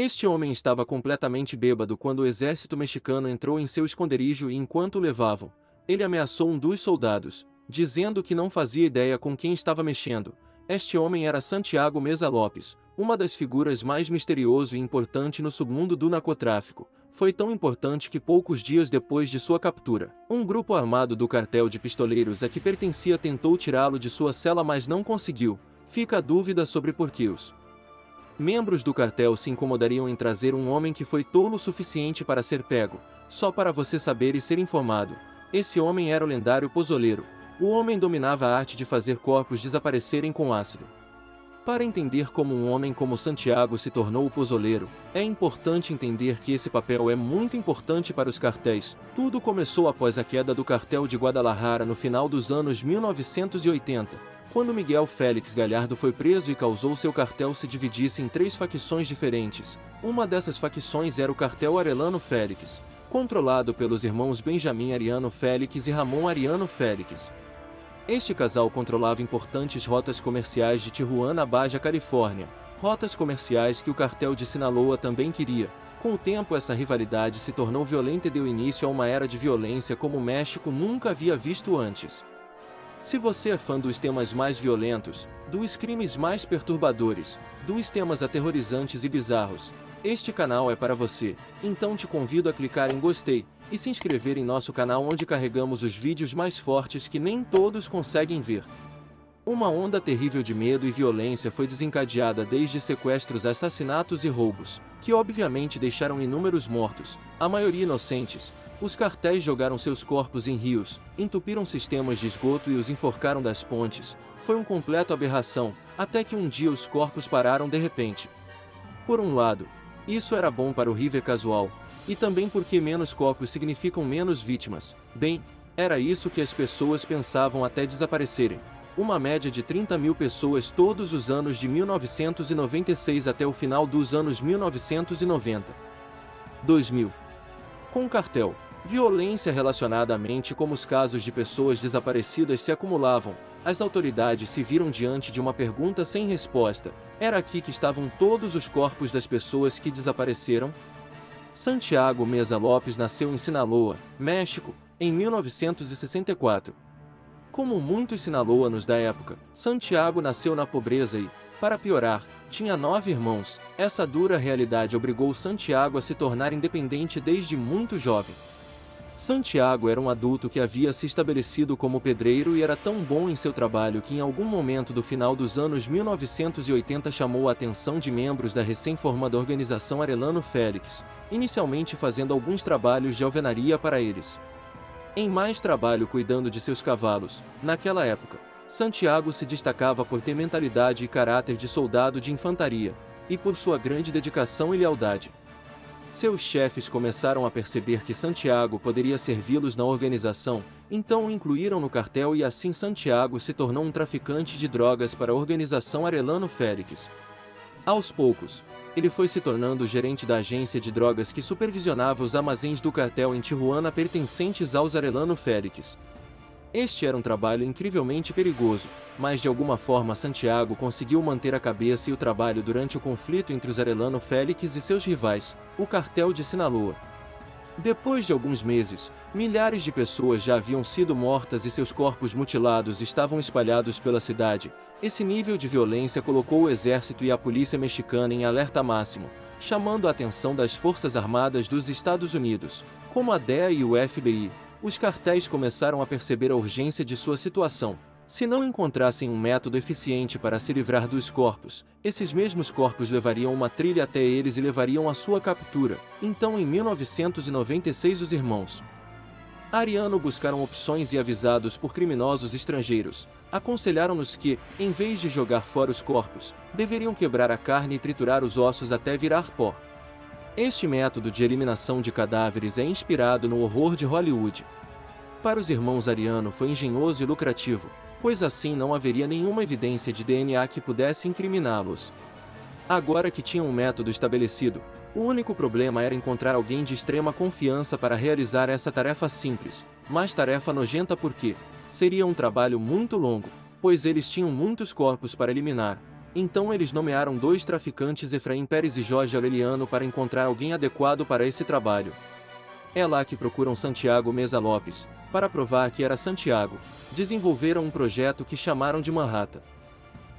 Este homem estava completamente bêbado quando o exército mexicano entrou em seu esconderijo e enquanto o levavam, ele ameaçou um dos soldados, dizendo que não fazia ideia com quem estava mexendo. Este homem era Santiago Meza Lopes, uma das figuras mais misterioso e importante no submundo do narcotráfico. Foi tão importante que poucos dias depois de sua captura, um grupo armado do cartel de pistoleiros a que pertencia tentou tirá-lo de sua cela, mas não conseguiu. Fica a dúvida sobre por que os membros do cartel se incomodariam em trazer um homem que foi tolo o suficiente para ser pego. Só para você saber e ser informado, esse homem era o lendário Pozoleiro. O homem dominava a arte de fazer corpos desaparecerem com ácido. Para entender como um homem como Santiago se tornou o Pozoleiro, é importante entender que esse papel é muito importante para os cartéis. Tudo começou após a queda do cartel de Guadalajara no final dos anos 1980. Quando Miguel Félix Gallardo foi preso e causou seu cartel se dividisse em 3 facções diferentes. Uma dessas facções era o cartel Arellano Félix, controlado pelos irmãos Benjamin Ariano Félix e Ramon Ariano Félix. Este casal controlava importantes rotas comerciais de Tijuana a Baja Califórnia, rotas comerciais que o cartel de Sinaloa também queria. Com o tempo, essa rivalidade se tornou violenta e deu início a uma era de violência como o México nunca havia visto antes. Se você é fã dos temas mais violentos, dos crimes mais perturbadores, dos temas aterrorizantes e bizarros, este canal é para você. Então te convido a clicar em gostei e se inscrever em nosso canal, onde carregamos os vídeos mais fortes que nem todos conseguem ver. Uma onda terrível de medo e violência foi desencadeada, desde sequestros, assassinatos e roubos, que obviamente deixaram inúmeros mortos, a maioria inocentes. Os cartéis jogaram seus corpos em rios, entupiram sistemas de esgoto e os enforcaram das pontes. Foi uma completa aberração, até que um dia os corpos pararam de repente. Por um lado, isso era bom para o River casual, e também porque menos corpos significam menos vítimas. Bem, era isso que as pessoas pensavam até desaparecerem. Uma média de 30 mil pessoas todos os anos de 1996 até o final dos anos 1990. 2000. Com o cartel, violência relacionada à mente, como os casos de pessoas desaparecidas se acumulavam, as autoridades se viram diante de uma pergunta sem resposta: era aqui que estavam todos os corpos das pessoas que desapareceram? Santiago Meza Lopes nasceu em Sinaloa, México, em 1964. Como muitos sinaloanos da época, Santiago nasceu na pobreza e, para piorar, tinha 9 irmãos. Essa dura realidade obrigou Santiago a se tornar independente desde muito jovem. Santiago era um adulto que havia se estabelecido como pedreiro e era tão bom em seu trabalho que em algum momento do final dos anos 1980 chamou a atenção de membros da recém-formada organização Arellano Félix, inicialmente fazendo alguns trabalhos de alvenaria para eles. Em mais trabalho cuidando de seus cavalos. Naquela época, Santiago se destacava por ter mentalidade e caráter de soldado de infantaria, e por sua grande dedicação e lealdade. Seus chefes começaram a perceber que Santiago poderia servi-los na organização, então o incluíram no cartel e assim Santiago se tornou um traficante de drogas para a organização Arellano Félix. Aos poucos, ele foi se tornando o gerente da agência de drogas que supervisionava os armazéns do cartel em Tijuana pertencentes aos Arellano Félix. Este era um trabalho incrivelmente perigoso, mas de alguma forma Santiago conseguiu manter a cabeça e o trabalho durante o conflito entre os Arellano Félix e seus rivais, o cartel de Sinaloa. Depois de alguns meses, milhares de pessoas já haviam sido mortas e seus corpos mutilados estavam espalhados pela cidade. Esse nível de violência colocou o exército e a polícia mexicana em alerta máximo, chamando a atenção das Forças Armadas dos Estados Unidos, como a DEA e o FBI. Os cartéis começaram a perceber a urgência de sua situação. Se não encontrassem um método eficiente para se livrar dos corpos, esses mesmos corpos levariam uma trilha até eles e levariam à sua captura. Então, em 1996, os irmãos Ariano buscaram opções e, avisados por criminosos estrangeiros, aconselharam-nos que, em vez de jogar fora os corpos, deveriam quebrar a carne e triturar os ossos até virar pó. Este método de eliminação de cadáveres é inspirado no horror de Hollywood. Para os irmãos Ariano foi engenhoso e lucrativo, pois assim não haveria nenhuma evidência de DNA que pudesse incriminá-los. Agora que tinham um método estabelecido, o único problema era encontrar alguém de extrema confiança para realizar essa tarefa simples, mas tarefa nojenta porque seria um trabalho muito longo, pois eles tinham muitos corpos para eliminar. Então eles nomearam 2 traficantes, Efraim Pérez e Jorge Aureliano, para encontrar alguém adequado para esse trabalho. É lá que procuram Santiago Meza Lopes. Para provar que era Santiago, desenvolveram um projeto que chamaram de Manhattan.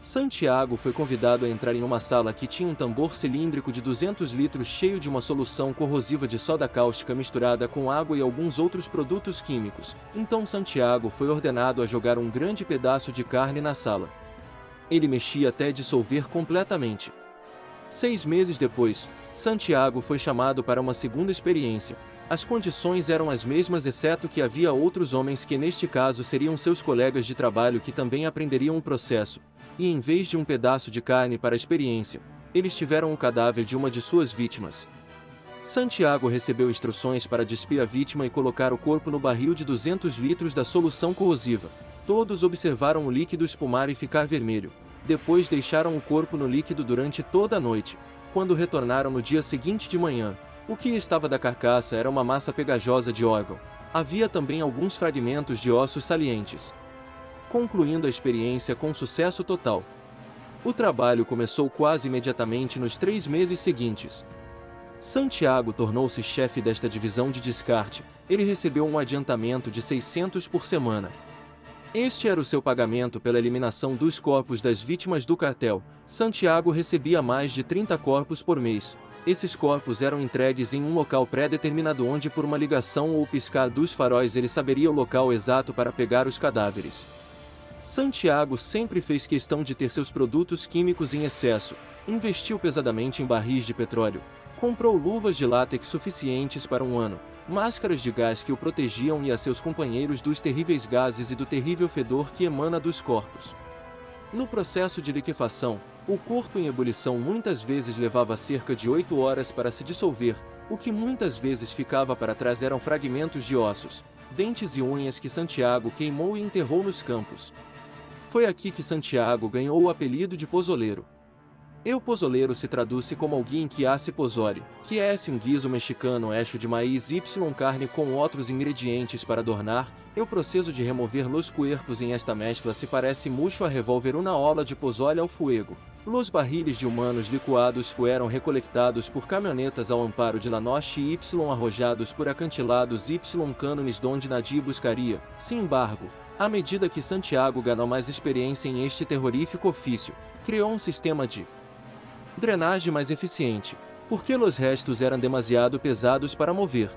Santiago foi convidado a entrar em uma sala que tinha um tambor cilíndrico de 200 litros cheio de uma solução corrosiva de soda cáustica misturada com água e alguns outros produtos químicos. Então Santiago foi ordenado a jogar um grande pedaço de carne na sala. Ele mexia até dissolver completamente. 6 meses depois, Santiago foi chamado para uma segunda experiência. As condições eram as mesmas, exceto que havia outros homens que neste caso seriam seus colegas de trabalho que também aprenderiam o processo. E em vez de um pedaço de carne para a experiência, eles tiveram o cadáver de uma de suas vítimas. Santiago recebeu instruções para despir a vítima e colocar o corpo no barril de 200 litros da solução corrosiva. Todos observaram o líquido espumar e ficar vermelho. Depois deixaram o corpo no líquido durante toda a noite. Quando retornaram no dia seguinte de manhã, o que estava da carcaça era uma massa pegajosa de órgão. Havia também alguns fragmentos de ossos salientes. Concluindo a experiência com sucesso total. O trabalho começou quase imediatamente nos 3 meses seguintes. Santiago tornou-se chefe desta divisão de descarte. Ele recebeu um adiantamento de 600 por semana. Este era o seu pagamento pela eliminação dos corpos das vítimas do cartel. Santiago recebia mais de 30 corpos por mês. Esses corpos eram entregues em um local pré-determinado onde, por uma ligação ou piscar dos faróis, ele saberia o local exato para pegar os cadáveres. Santiago sempre fez questão de ter seus produtos químicos em excesso. Investiu pesadamente em barris de petróleo. Comprou luvas de látex suficientes para 1 ano. Máscaras de gás que o protegiam e a seus companheiros dos terríveis gases e do terrível fedor que emana dos corpos. No processo de liquefação, o corpo em ebulição muitas vezes levava cerca de 8 horas para se dissolver. O que muitas vezes ficava para trás eram fragmentos de ossos, dentes e unhas que Santiago queimou e enterrou nos campos. Foi aqui que Santiago ganhou o apelido de pozoleiro. O pozoleiro se traduz como alguém que hace pozole, que é um guiso mexicano hecho de maíz y carne com outros ingredientes para adornar. O processo de remover los cuerpos em esta mescla se parece mucho a revolver una ola de pozole ao fuego. Los barriles de humanos licuados fueron recolectados por caminhonetas ao amparo de la noche y arrojados por acantilados y cânones donde nadie buscaria. Sin embargo, à medida que Santiago ganhou mais experiência em este terrorífico ofício, criou um sistema de drenagem mais eficiente, porque os restos eram demasiado pesados para mover.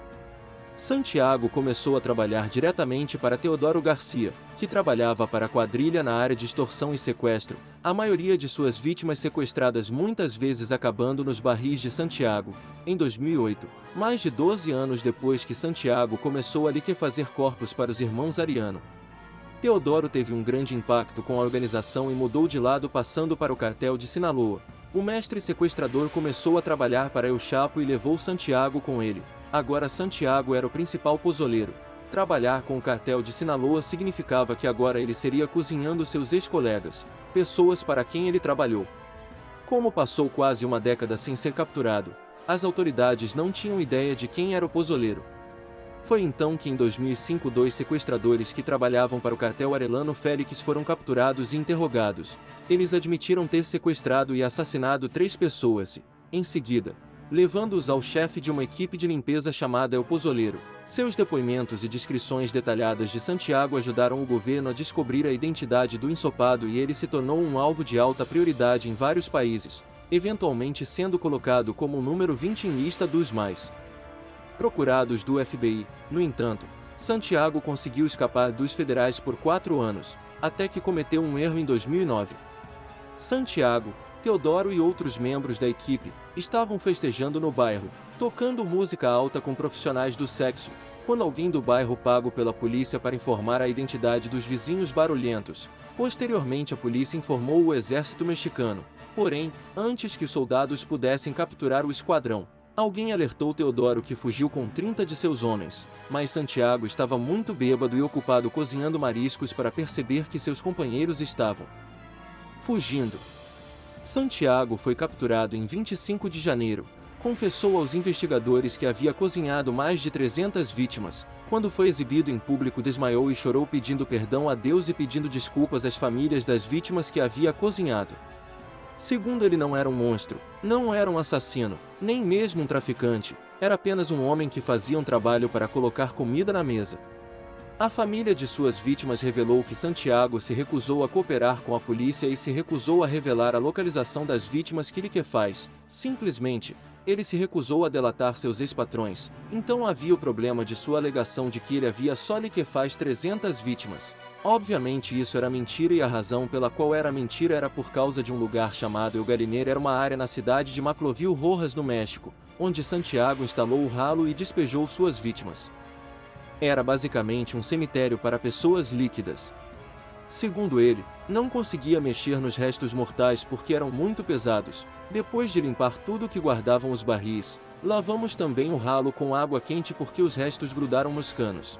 Santiago começou a trabalhar diretamente para Teodoro Garcia, que trabalhava para a quadrilha na área de extorsão e sequestro, a maioria de suas vítimas sequestradas muitas vezes acabando nos barris de Santiago. Em 2008, mais de 12 anos depois que Santiago começou a liquefazer corpos para os irmãos Ariano, Teodoro teve um grande impacto com a organização e mudou de lado, passando para o cartel de Sinaloa. O mestre sequestrador começou a trabalhar para El Chapo e levou Santiago com ele. Agora Santiago era o principal pozoleiro. Trabalhar com o cartel de Sinaloa significava que agora ele seria cozinhando seus ex-colegas, pessoas para quem ele trabalhou. Como passou quase uma década sem ser capturado, as autoridades não tinham ideia de quem era o pozoleiro. Foi então que em 2005 2 sequestradores que trabalhavam para o cartel Arellano Félix foram capturados e interrogados. Eles admitiram ter sequestrado e assassinado 3 pessoas e, em seguida, levando-os ao chefe de uma equipe de limpeza chamada El Pozoleiro. Seus depoimentos e descrições detalhadas de Santiago ajudaram o governo a descobrir a identidade do ensopado e ele se tornou um alvo de alta prioridade em vários países, eventualmente sendo colocado como o número 20 em lista dos mais procurados do FBI. No entanto, Santiago conseguiu escapar dos federais por 4 anos, até que cometeu um erro em 2009. Santiago, Teodoro e outros membros da equipe estavam festejando no bairro, tocando música alta com profissionais do sexo, quando alguém do bairro pago pela polícia para informar a identidade dos vizinhos barulhentos. Posteriormente a polícia informou o exército mexicano. Porém, antes que os soldados pudessem capturar o esquadrão, alguém alertou Teodoro que fugiu com 30 de seus homens, mas Santiago estava muito bêbado e ocupado cozinhando mariscos para perceber que seus companheiros estavam fugindo. Santiago foi capturado em 25 de janeiro. Confessou aos investigadores que havia cozinhado mais de 300 vítimas. Quando foi exibido em público, desmaiou e chorou pedindo perdão a Deus e pedindo desculpas às famílias das vítimas que havia cozinhado. Segundo, ele não era um monstro, não era um assassino, nem mesmo um traficante, era apenas um homem que fazia um trabalho para colocar comida na mesa. A família de suas vítimas revelou que Santiago se recusou a cooperar com a polícia e se recusou a revelar a localização das vítimas que lhe faz. Simplesmente, ele se recusou a delatar seus ex-patrões, então havia o problema de sua alegação de que ele havia só lhe faz 300 vítimas. Obviamente isso era mentira e a razão pela qual era mentira era por causa de um lugar chamado El Galineiro, era uma área na cidade de Maclovio Rojas, no México, onde Santiago instalou o ralo e despejou suas vítimas. Era basicamente um cemitério para pessoas líquidas. Segundo ele, não conseguia mexer nos restos mortais porque eram muito pesados. Depois de limpar tudo que guardavam os barris, lavamos também o ralo com água quente porque os restos grudaram nos canos.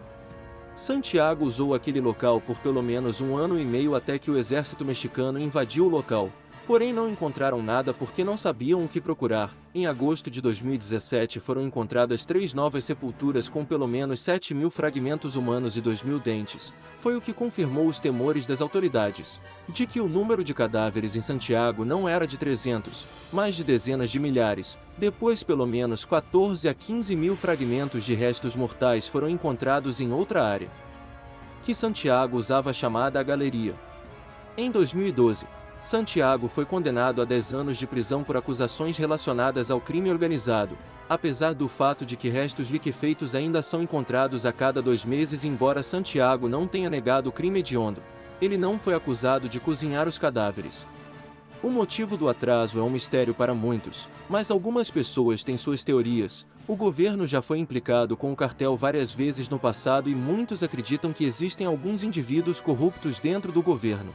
Santiago usou aquele local por pelo menos 1 ano e meio até que o exército mexicano invadiu o local. Porém não encontraram nada porque não sabiam o que procurar. Em agosto de 2017 foram encontradas 3 novas sepulturas com pelo menos 7.000 fragmentos humanos e 2.000 dentes. Foi o que confirmou os temores das autoridades, de que o número de cadáveres em Santiago não era de 300, mas de dezenas de milhares. Depois pelo menos 14 a 15.000 fragmentos de restos mortais foram encontrados em outra área, que Santiago usava chamada a galeria. Em 2012, Santiago foi condenado a 10 anos de prisão por acusações relacionadas ao crime organizado, apesar do fato de que restos liquefeitos ainda são encontrados a cada 2 meses. Embora Santiago não tenha negado o crime hediondo, ele não foi acusado de cozinhar os cadáveres. O motivo do atraso é um mistério para muitos, mas algumas pessoas têm suas teorias. O governo já foi implicado com o cartel várias vezes no passado e muitos acreditam que existem alguns indivíduos corruptos dentro do governo.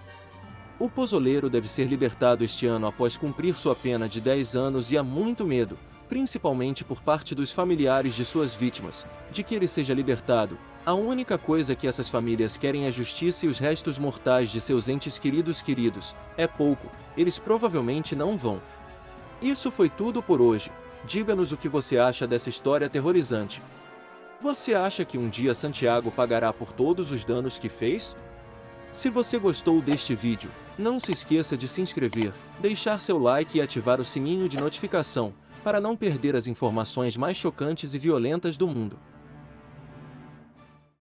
O Pozoleiro deve ser libertado este ano após cumprir sua pena de 10 anos e há muito medo, principalmente por parte dos familiares de suas vítimas, de que ele seja libertado. A única coisa que essas famílias querem é justiça e os restos mortais de seus entes queridos. É pouco, eles provavelmente não vão. Isso foi tudo por hoje. Diga-nos o que você acha dessa história aterrorizante. Você acha que um dia Santiago pagará por todos os danos que fez? Se você gostou deste vídeo, não se esqueça de se inscrever, deixar seu like e ativar o sininho de notificação, para não perder as informações mais chocantes e violentas do mundo.